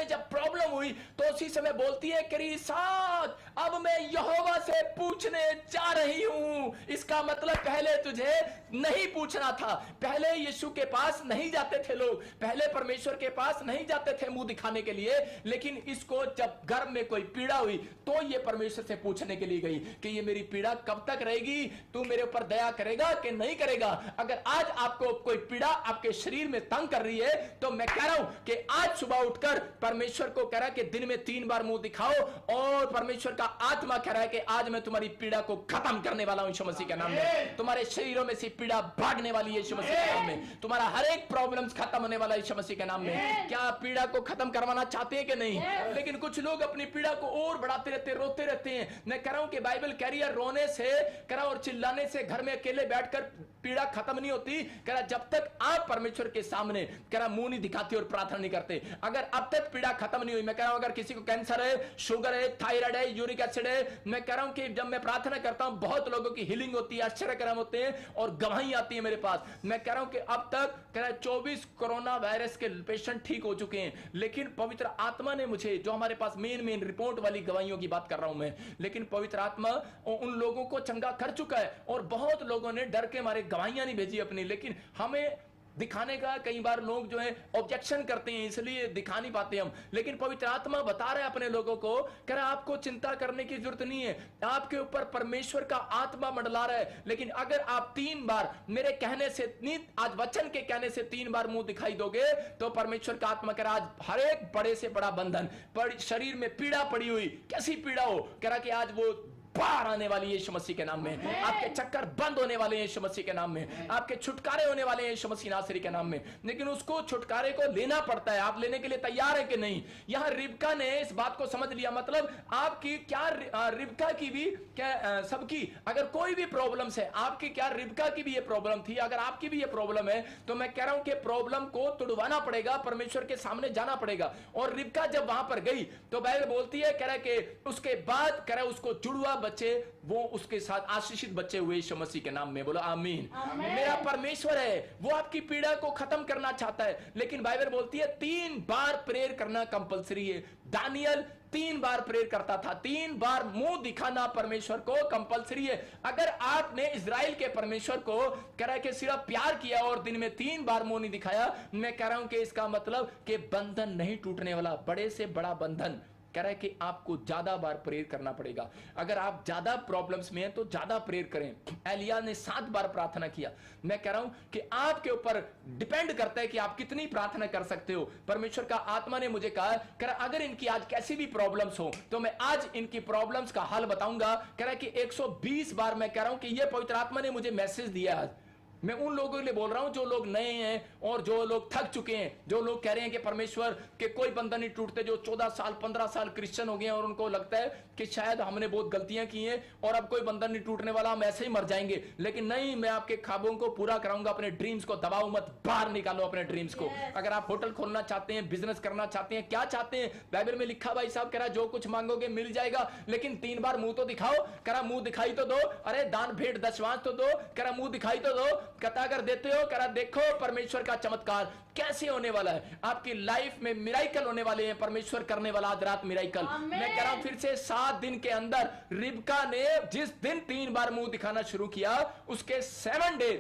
में जब प्रॉब्लम हुई तो उसी समय बोलती है कि साथ अब मैं यहोवा से पूछने जा रही हूं। इसका मतलब पहले तुझे नहीं पूछना था, पहले यीशु के पास नहीं जाते थे लोग, पहले परमेश्वर के पास नहीं जाते थे मुंह दिखाने के लिए, लेकिन इसको जब गर्भ में कोई पीड़ा हुई तो ये परमेश्वर से पूछने के लिए गई कि ये मेरी पीड़ा कब तक रहेगी, तू मेरे ऊपर दया करेगा कि नहीं करेगा। अगर आज आपको कोई पीड़ा आपके शरीर में तंग कर रही है तो मैं कह रहा हूं कि आज सुबह उठकर परमेश्वर को कह रहा है कि दिन में 3 बार मुंह दिखाओ, और परमेश्वर का आत्मा कह रहा है कि आज मैं तुम्हारी पीड़ा को खत्म करने वाला हूं यीशु मसीह के नाम में। तुम्हारे शरीरों में से पीड़ा भागने वाली है यीशु मसीह के नाम में। तुम्हारा हर एक प्रॉब्लम्स खत्म होने वाला है यीशु मसीह के नाम में। क्या आप पीड़ा को खत्म करवाना चाहते हैं कि नहीं? लेकिन कुछ लोग अपनी पीड़ा को और बढ़ाते रहते, रोते रहते हैं। मैं कह रहा हूं कि बाइबल कह रही है रोने से कह रहा और चिल्लाने से घर में अकेले बैठकर पीड़ा खत्म नहीं होती। कह रहा जब तक आप परमेश्वर के सामने कह रहा मुंह नहीं दिखाते और प्रार्थना नहीं करते। अगर अब तक पीड़ा खत्म नहीं हुई, मैं कह रहा हूं अगर किसी को कैंसर है, शुगर है, थायराइड है, यूरिक एसिड है, मैं कह रहा हूं कि जब मैं प्रार्थना करता हूं बहुत लोगों की हीलिंग होती है, आश्चर्यक्रम होते हैं और गवाही आती है मेरे पास। मैं कह रहा हूं कि अब तक कह रहा 24 कोरोना वायरस के पेशेंट ठीक हो चुके हैं, लेकिन पवित्र आत्मा ने मुझे, जो हमारे पास मेन रिपोर्ट वाली गवाहियों की बात कर रहा हूं मैं, लेकिन पवित्र आत्मा उन लोगों को चंगा कर चुका है। और बहुत लोगों ने डर के मारे गवाहियां नहीं भेजी अपनी, लेकिन हमें दिखाने का कई बार लोग जो है ऑब्जेक्शन करते हैं, इसलिए दिखा नहीं पाते हम। लेकिन पवित्र आत्मा बता रहे हैं अपने लोगों को, कह रहा आपको चिंता करने की जरूरत नहीं है, आपके ऊपर परमेश्वर का आत्मा मंडला रहा है। लेकिन अगर आप 3 बार मेरे कहने से, आज वचन के कहने से 3 बार मुंह दिखाई दोगे तो परमेश्वर का आत्मा कह रहा आज हर एक बड़े से बड़ा बंधन, शरीर में पीड़ा पड़ी हुई, कैसी पीड़ा हो, कह रहा कि आज वो बाहर आने वाली है यीशु मसीह के नाम में। आपके चक्कर बंद होने वाले हैं यीशु मसीह के नाम में, आपके छुटकारे होने वाले हैं यीशु मसीह नासरी के नाम में। लेकिन उसको छुटकारे को लेना पड़ता है। आप लेने के लिए तैयार है कि नहीं? यहां रिबका ने इस बात को समझ लिया, मतलब आपकी क्या रिबका की भी क्या सबकी अगर कोई भी प्रॉब्लम्स है, आपकी क्या रिबका की भी ये प्रॉब्लम थी, अगर आपकी भी ये प्रॉब्लम है तो मैं कह रहा हूं कि प्रॉब्लम को तुड़वाना पड़ेगा, परमेश्वर के सामने जाना पड़ेगा। और रिबका जब वहां पर गई तो बाइबल बोलती है, कह रहा कि उसके बाद कह रहा उसको जुड़वा बच्चे, वो उसके साथ आशीषित बच्चे हुए यीशु मसीह के नाम में। बोलो आमीन। मेरा परमेश्वर है, वो आपकी पीड़ा को खत्म करना चाहता है, लेकिन बाइबल बोलती है 3 बार प्रेयर करना कंपलसरी है। दानियल 3 बार प्रेयर करता था, 3 बार मुंह दिखाना परमेश्वर को कंपलसरी है। अगर आपने इजराइल के परमेश्वर को कह रहा है कि सिर्फ प्यार किया और दिन में 3 बार मुंह नहीं दिखाया, मैं कह रहा हूं कि इसका मतलब कि बंधन नहीं टूटने वाला, बड़े से बड़ा बंधन कह रहा है कि आपको ज्यादा बार प्रेयर करना पड़ेगा। अगर आप ज्यादा प्रॉब्लम्स में हैं तो ज्यादा प्रेयर करें। एलिया ने 7 बार प्रार्थना किया। मैं कह रहा हूं कि आपके ऊपर डिपेंड करता है कि आप कितनी प्रार्थना कर सकते हो। परमेश्वर का आत्मा ने मुझे कहा, कह रहा अगर इनकी आज कैसी भी प्रॉब्लम्स हो तो मैं आज इनकी प्रॉब्लम्स का हल बताऊंगा। कह रहा है कि 120 बार मैं कह रहा हूं कि यह पवित्र आत्मा ने मुझे मैसेज दिया आज। मैं उन लोगों के लिए बोल रहा हूं जो लोग नए हैं और जो लोग थक चुके हैं, जो लोग कह रहे हैं कि परमेश्वर के कोई बंधन नहीं टूटते, जो 14 साल 15 साल क्रिश्चियन हो गए हैं और उनको लगता है कि शायद हमने बहुत गलतियां की हैं और अब कोई बंधन नहीं टूटने वाला, हम ऐसे ही मर जाएंगे। लेकिन नहीं, मैं आपके ख्वाबों को पूरा कराऊंगा। अपने ड्रीम्स को दबाओ मत, बाहर निकालो अपने ड्रीम्स को। अगर आप होटल खोलना चाहते हैं, बिजनेस करना चाहते हैं, क्या चाहते हैं, बाइबल में लिखा भाई साहब कह रहा जो कुछ मांगोगे मिल जाएगा, लेकिन 3 बार मुंह तो दिखाओ। कह रहा मुंह दिखाई तो दो, अरे दान भेंट दशवांश तो दो, कह रहा मुंह दिखाई तो दो। कथा कर देते हो, कह रहा देखो परमेश्वर का चमत्कार कैसे होने वाला है। आपकी लाइफ में मिराइकल होने वाले हैं, परमेश्वर करने वाला आज रात मिराइकल। मैं कह रहा हूं फिर से 7 दिन के अंदर रिबका ने जिस दिन 3 बार मुंह दिखाना शुरू किया, उसके 7 डे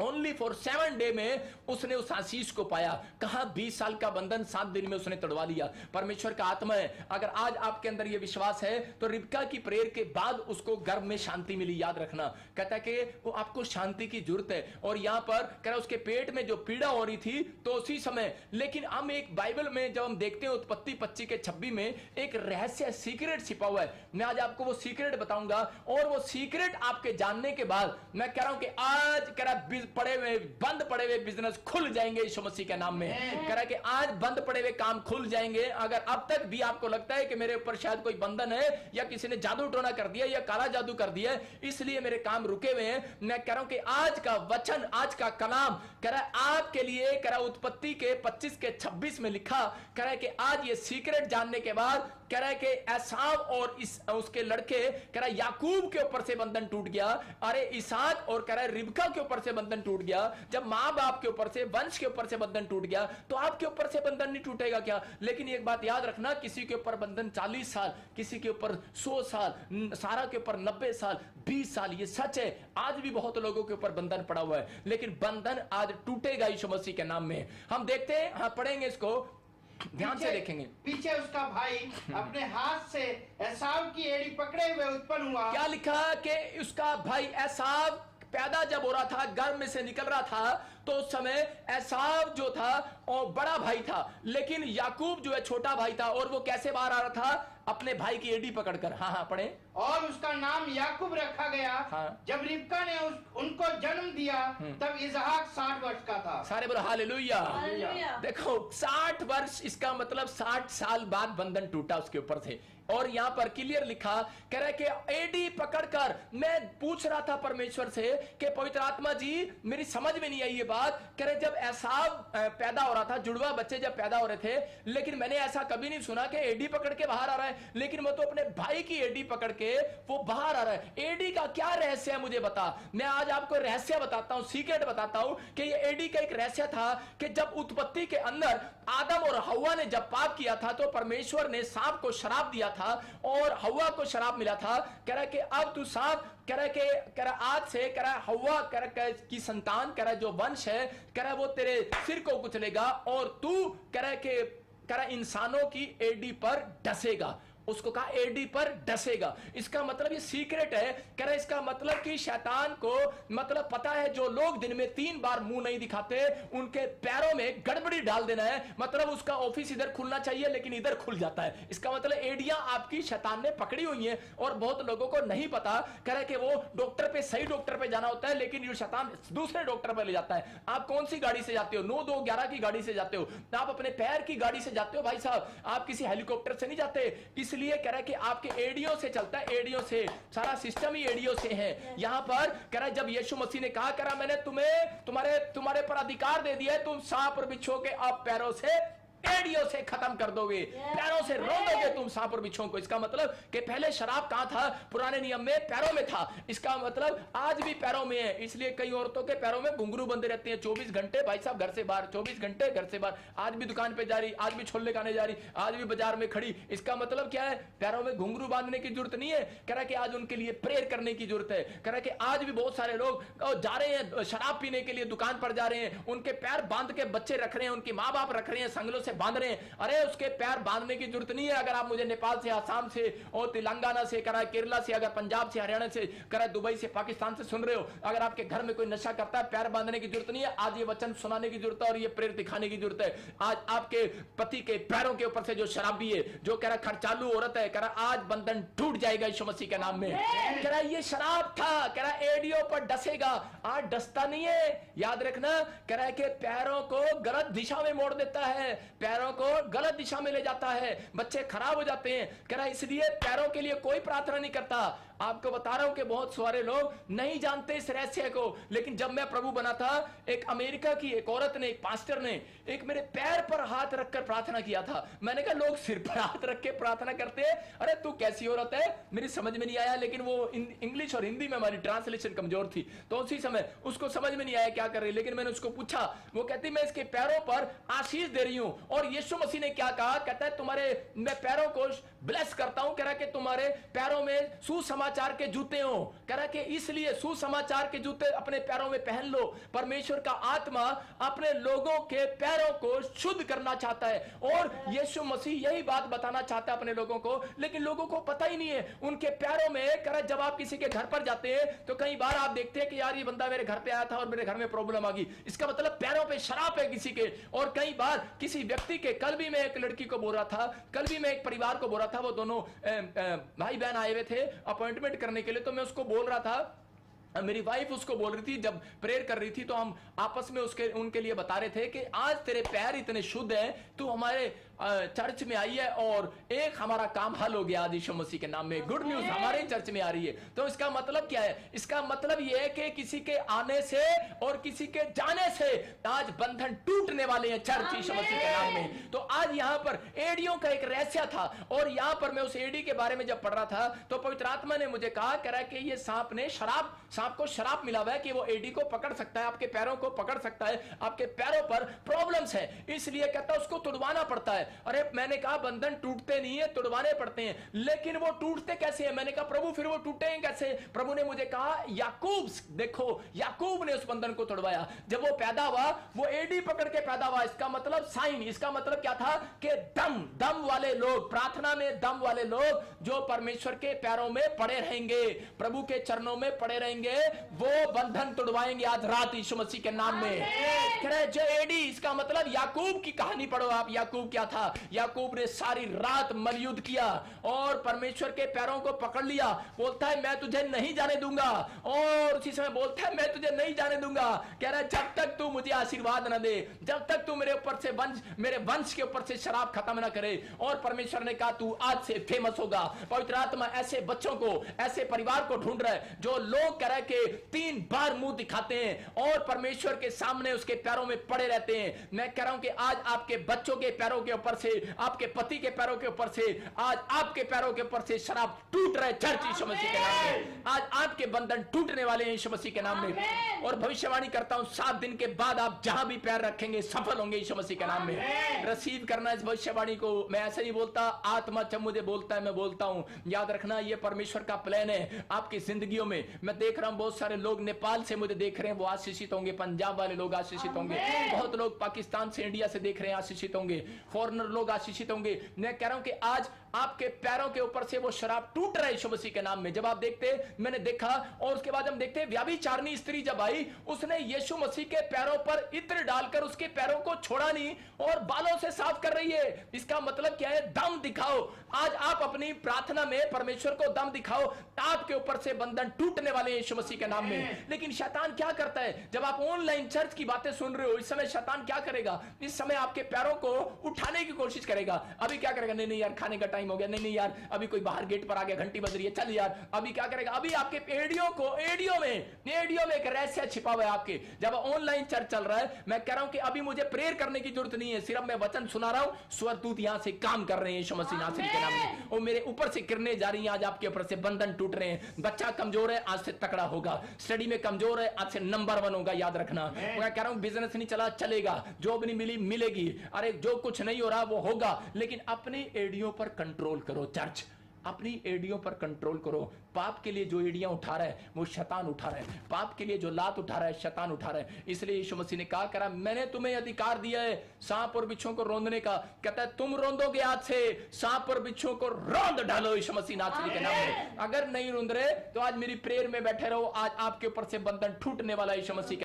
ओनली फॉर 7 डे में उसने उस आशीष को पाया। कहा 20 साल का बंधन 7 दिन में उसने तोड़वा लिया। परमेश्वर का आत्मा है। अगर आज आपके अंदर यह विश्वास है तो रिबका की प्रेयर के बाद उसको गर्भ में शांति मिली। याद रखना, कहता है कि वो आपको शांति की जरूरत है। और यहां पर कह रहा उसके पेट में जो पीड़ा हो रही थी तो उसी समय, लेकिन हम एक बाइबल में जब हम देखते हैं उत्पत्ति 25 के 26 में एक रहस्य सीक्रेट छिपा हुआ है। मैं आज आपको वो सीक्रेट बताऊंगा और वो सीक्रेट आपके जानने के बाद मैं कह रहा हूं कि आज कह रहा पड़े हुए बंद पड़े हुए बिजनेस खुल जाएंगे यीशु मसीह के नाम में। कह रहा कि आज बंद पड़े हुए काम खुल जाएंगे। अगर अब तक भी आपको लगता है कि मेरे ऊपर शायद कोई बंधन है या किसी ने जादू टोना कर दिया या काला जादू कर दिया इसलिए मेरे काम रुके हुए हैं, मैं कह रहा हूं कि आज का वचन, आज का कलाम कह रहा है आपके लिए। कह रहा उत्पत्ति के 25 के 26 में लिखा, कह रहा है कि आज ये सीक्रेट जानने के बाद कह रहा है कि एसाव और उसके लड़के कह रहा है याकूब के ऊपर से बंधन टूट गया, अरे इसहाक और कह रहा है रिबका के ऊपर से बंधन टूट गया। जब मां बाप के ऊपर से, वंश के ऊपर से बंधन टूट गया तो आपके ऊपर से बंधन नहीं टूटेगा क्या? लेकिन एक बात याद रखना, किसी के ऊपर बंधन 40 साल, किसी के ऊपर 100 साल, सारा के ऊपर 90 साल, 20 साल, ये सच है। आज भी बहुत लोगों के ऊपर बंधन पड़ा हुआ है, लेकिन बंधन आज टूटेगा यीशु मसीह के नाम में। हम देखते हैं, हाँ पढ़ेंगे इसको, ध्यान से देखेंगे। पीछे उसका भाई अपने हाथ से एसाव की एड़ी पकड़े हुए उत्पन्न हुआ। क्या लिखा कि उसका भाई एसाव पैदा जब हो रहा था, गर्भ में से निकल रहा था, तो उस समय एसाव जो था और बड़ा भाई था, लेकिन याकूब जो है छोटा भाई था। और वो कैसे बाहर आ रहा था? अपने भाई की एड़ी पकड़कर। हाँ हाँ पढ़े। और उसका नाम याकूब रखा गया। हाँ। जब रिबका ने उनको जन्म दिया तब इसहाक 60 वर्ष का था। सारे बोलो हालेलुया। हालेलुया। देखो 60 वर्ष, इसका मतलब 60 साल बाद बंधन टूटा उसके ऊपर से। और यहां पर क्लियर लिखा, कह रहा है कि एडी पकड़कर, मैं पूछ रहा था परमेश्वर से कि पवित्र आत्मा जी मेरी समझ में नहीं आई ये बात। कह रहे जब एसाव पैदा हो रहा था, जुड़वा बच्चे जब पैदा हो रहे थे, लेकिन मैंने ऐसा कभी नहीं सुना कि एडी पकड़ के बाहर आ रहा है, लेकिन मैं तो अपने भाई की एडी पकड़ के वो बाहर आ रहा है। एडी का क्या रहस्य है मुझे बता। मैं आज आपको रहस्य बताता हूं, सीक्रेट बताता हूं कि ये एडी का एक रहस्य था कि जब उत्पत्ति के अंदर आदम और हव्वा ने जब पाप किया था तो परमेश्वर ने सांप को श्राप दिया था और हव्वा को शराब मिला था। कह रहा है कि अब तू सांप, कह रहा आज से, कह रहा हव्वा की संतान, कह रहा जो वंश है, कह रहा वो तेरे सिर को कुचलेगा और तू कह रहा इंसानों की एड़ी पर डसेगा। उसको कहा एडी पर डसेगा। इसका मतलब ये सीक्रेट है। कह रहा इसका मतलब कि शैतान को मतलब पता है, जो लोग दिन में 3 बार मुंह नहीं दिखाते उनके पैरों में गड़बड़ी डाल देना है। मतलब उसका ऑफिस इधर खुलना चाहिए लेकिन इधर खुल जाता है। इसका मतलब एडियां आपकी शैतान ने पकड़ी हुई हैं और बहुत लोगों को नहीं पता। कह रहा कि वो डॉक्टर पे, सही डॉक्टर पे जाना होता है, लेकिन ये शैतान दूसरे डॉक्टर पे ले जाता है। आप कौन सी गाड़ी से जाते हो? 9-2-11 की गाड़ी से जाते हो, आप अपने पैर की गाड़ी से जाते हो भाई साहब, आप किसी हेलीकॉप्टर से नहीं जाते। इसलिए कह रहा है कि आपके एडियो से चलता है, एडियो से, सारा सिस्टम ही एडियो से है। यहां पर कह रहा है जब यीशु मसीह ने कहा, कह रहा मैंने तुम्हारे पर अधिकार दे दिया है, तुम सांप और बिच्छू के आप पैरों से, एडियो से खत्म कर दोगे, पैरों से रोंदोगे तुम सांप और बिच्छुओं को। इसका मतलब कि पहले शराब कहां था? पुराने नियम में पैरों में था। इसका मतलब आज भी पैरों में है। इसलिए कई औरतों के पैरों में घुंघरू बंधे रहते हैं 24 घंटे भाई साहब, घर से बाहर 24 घंटे घर से बाहर। आज भी दुकान पे जा रही, आज भी छोले खाने जा रही, आज भी बाजार में खड़ी। इसका मतलब क्या है? पैरों में घुंघरू बांधने की जरूरत नहीं है। कह रहा कि आज उनके लिए प्रेयर करने की जरूरत है। कह रहा कि आज भी बहुत सारे लोग जा रहे हैं शराब पीने के लिए, दुकान पर जा रहे हैं, उनके पैर बांध के बच्चे रख रहे हैं, उनके माँ बाप रख रहे हैं, संगलों से बांध रहे हैं। अरे उसके पैर बांधने की जरूरत नहीं है। अगर आप मुझे नेपाल से, आसाम से और तेलंगाना से, करा केरला से, अगर पंजाब से, हरियाणा से, करा दुबई से, पाकिस्तान से सुन रहे हो, अगर आपके घर में कोई नशा करता है, पैर बांधने की जरूरत नहीं है। आज ये वचन सुनाने की जरूरत है और ये प्रेर दिखाने की जरूरत है। आज आपके पति के पैरों के ऊपर से जो शराबी है, जो कह रहा खर्चालू औरत है, कह रहा आज बंधन टूट जाएगा यीशु मसीह के नाम में। कह रहा ये शराब था, कह रहा एडियो पर डसेगा, आज डसता नहीं है। याद रखना, कह रहा है कि पैरों को गलत दिशा में मोड़ देता है, पैरों को गलत दिशा में ले जाता है, बच्चे खराब हो जाते हैं। कह रहा इसलिए पैरों के लिए कोई प्रार्थना नहीं करता। आपको बता रहा हूं कि बहुत सारे लोग नहीं जानते इस रहस्य को। लेकिन जब मैं प्रभु बना था, एक अमेरिका की एक औरत ने, एक पास्टर ने एक मेरे पैर पर हाथ रखकर प्रार्थना किया था। मैंने कहा लोग सिर पर हाथ रख के प्रार्थना करते हैं, अरे तू कैसी औरत है? मेरी समझ में नहीं आया। लेकिन वो इंग्लिश और हिंदी में हमारी ट्रांसलेशन कमजोर थी, तो उसी समय उसको समझ में नहीं आया क्या कर रही। लेकिन मैंने उसको पूछा, वो कहती मैं इसके पैरों पर आशीष दे रही हूं। और यीशु मसीह ने क्या कहा? कहता है मैं पैरों को ब्लेस करता हूं। कह रहा कि तुम्हारे पैरों में सुसमाचार के जूते हो। कह रहा कि इसलिए सुसमाचार के जूते अपने पैरों में पहन लो। परमेश्वर का आत्मा अपने लोगों के पैरों को शुद्ध करना चाहता है और यीशु मसीह यही बात बताना चाहता है अपने लोगों को। लेकिन लोगों को पता ही नहीं है उनके पैरों में। कह रहा जब आप किसी के घर पर जाते हैं तो कई बार आप देखते हैं कि यार ये बंदा मेरे घर पे आया था और मेरे घर में प्रॉब्लम आ गई। इसका मतलब पैरों पे शराब है किसी के। और कई बार किसी व्यक्ति के, कल भी मैं एक लड़की को बोल रहा था, कल भी मैं एक परिवार को बोल रहा था, वो दोनों भाई बहन आए हुए थे अपॉइंटमेंट करने के लिए। तो मैं उसको बोल रहा था, मेरी वाइफ उसको बोल रही थी, जब प्रेयर कर रही थी तो हम आपस में उनके लिए बता रहे थे कि आज तेरे पैर इतने शुद्ध हैं, तू चर्च में आई है और एक हमारा काम हल हो गया आज यीशु मसीह के नाम में। गुड न्यूज हमारे चर्च में आ रही है। तो इसका मतलब क्या है? इसका मतलब यह है कि किसी के आने से और किसी के जाने से आज बंधन टूटने वाले हैं चर्च यीशु मसीह के नाम में। तो आज यहां पर एडियों का एक रहस्य था और यहां पर मैं उस एडी के बारे में जब पढ़ रहा था तो पवित्र आत्मा ने मुझे कहा कि ये सांप को शराब मिला हुआ है कि वो एडी को पकड़ सकता है, आपके पैरों को पकड़ सकता है, आपके पैरों पर प्रॉब्लम्स है, इसलिए कहता है उसको तुड़वाना पड़ता है। अरे मैंने कहा बंधन टूटते नहीं है, तुड़वाने पड़ते हैं। लेकिन वो टूटते कैसे हैं? मैंने कहा प्रभु फिर वो टूटेंगे कैसे? प्रभु ने मुझे कहा याकूब ने उस बंधन को तोड़वाया। जब वो पैदा हुआ वो एडी पकड़ के पैदा हुआ। इसका मतलब साइन, इसका मतलब क्या था कि दम वाले लोग, प्रार्थना में दम वाले लोग जो परमेश्वर के पैरों में पड़े रहेंगे, प्रभु के चरणों में पड़े रहेंगे, वो बंधन तोड़वाएंगे आज रात यीशु मसीह के नाम में। कह रहे जो एडी, इसका मतलब याकूब की कहानी पढ़ो आप। याकूब क्या था? याकूब ने सारी रात मलयुद्ध किया और परमेश्वर के पैरों को पकड़ लिया। बोलता है मैं तुझे नहीं जाने दूंगा, और उसी समय बोलता है मैं तुझे नहीं जाने दूंगा। कह रहा है जब तक तू मुझे आशीर्वाद न दे, जब तक तू मेरे वंश के ऊपर से शराब खत्म ना करे। और परमेश्वर ने कहा तू आज से फेमस होगा। पवित्र आत्मा ऐसे बच्चों को, ऐसे परिवार को ढूंढ रहा है जो लोग कह रहे कि 3 बार मुंह दिखाते हैं और परमेश्वर के सामने उसके पैरों में पड़े रहते हैं। मैं कह रहा हूं कि आज आपके बच्चों के पैरों के ऊपर से, आपके पति के पैरों के ऊपर से, आज आपके पैरों के ऊपर से शराब टूट रहे चर्च यीशु मसीह के नाम में। आज आपके बंधन टूटने वाले हैं यीशु मसीह के नाम में। और भविष्यवाणी करता हूं 7 दिन के बाद आप जहां भी पैर रखेंगे सफल होंगे यीशु मसीह के नाम में। रिसीव करना इस भविष्यवाणी को। मैं ऐसे नहीं बोलता, आत्मा जब मुझे बोलता है मैं बोलता हूं। याद रखना ये परमेश्वर का प्लान है आपकी जिंदगियों में। मैं देख रहा हूं बहुत सारे लोग नेपाल से मुझे देख रहे हैं, वो आशीषित होंगे। पंजाब वाले लोग आशीषित होंगे, बहुत लोग पाकिस्तान से, इंडिया से देख रहे हैं, आशीषित होंगे। फॉरेनर लोग आशीषित होंगे। मैं कह रहा हूं कि आज आपके पैरों के ऊपर से वो शराब टूट रहा है यीशु मसीह के नाम में। जब आप देखते, मैंने देखा, और उसके बाद हम देखते व्याभिचारिणी स्त्री जब आई, उसने यीशु मसीह के पैरों पर इत्र डालकर उसके पैरों को छोड़ा नहीं और बालों से साफ कर रही है। इसका मतलब क्या है? दम दिखाओ। आज आप अपनी प्रार्थना में परमेश्वर को दम दिखाओ, आपके ऊपर से बंधन टूटने वाले यीशु मसीह के नाम में। लेकिन शैतान क्या करता है? जब आप ऑनलाइन चर्च की बातें सुन रहे हो, इस समय शैतान क्या करेगा? इस समय आपके पैरों को उठाने की कोशिश करेगा। अभी क्या करेगा? नहीं यार खाने का टाइम हो गया, नहीं यार अभी कोई बाहर गेट पर आ गया, घंटी बज रही है, चल यार। अभी क्या करेगा? अभी आपके एडियो में एक रहस्य छिपा हुआ है आपके। जब ऑनलाइन चर्च चल रहा है, मैं कह रहा हूं कि अभी मुझे प्रेयर करने की जरूरत नहीं है, सिर्फ मैं वचन सुना रहा हूं। स्वर्गदूत यहां से काम कर रहे हैं यीशु मसीह नासरी के नाम में, और मेरे ऊपर से किरणें जा रही हैं। आज आपके ऊपर से बंधन टूट रहे हैं। बच्चा कमजोर है, आज से तकड़ा होगा। स्टडी में कमजोर है, आज से नंबर 1 होगा। याद रखना, मैं कह रहा हूं बिजनेस नहीं चला, चलेगा। जॉब नहीं मिली, मिलेगी। अरे जो कुछ नहीं हो रहा वो होगा। लेकिन अपनी एडियों पर कंट्रोल करो चर्च, अपनी एडियों पर कंट्रोल करो। पाप के लिए जो एडियां उठा रहा है वो शैतान उठा रहा है। पाप के लिए जो लात उठा रहा है शैतान उठा रहा है। इसलिए यीशु मसीह ने कहा करा मैंने तुम्हें अधिकार दिया है सांप और बिच्छुओं को रौंदने का। कहता है तुम रौंदोगे आज से, सांप और बिच्छुओं को रौंद डालो यीशु मसीह नासरी के नाम में। अगर नहीं रौंद रहे तो आज मेरी प्रेयर में बैठे रहो। आज आपके ऊपर से बंधन टूटने वाला यीशु मसीह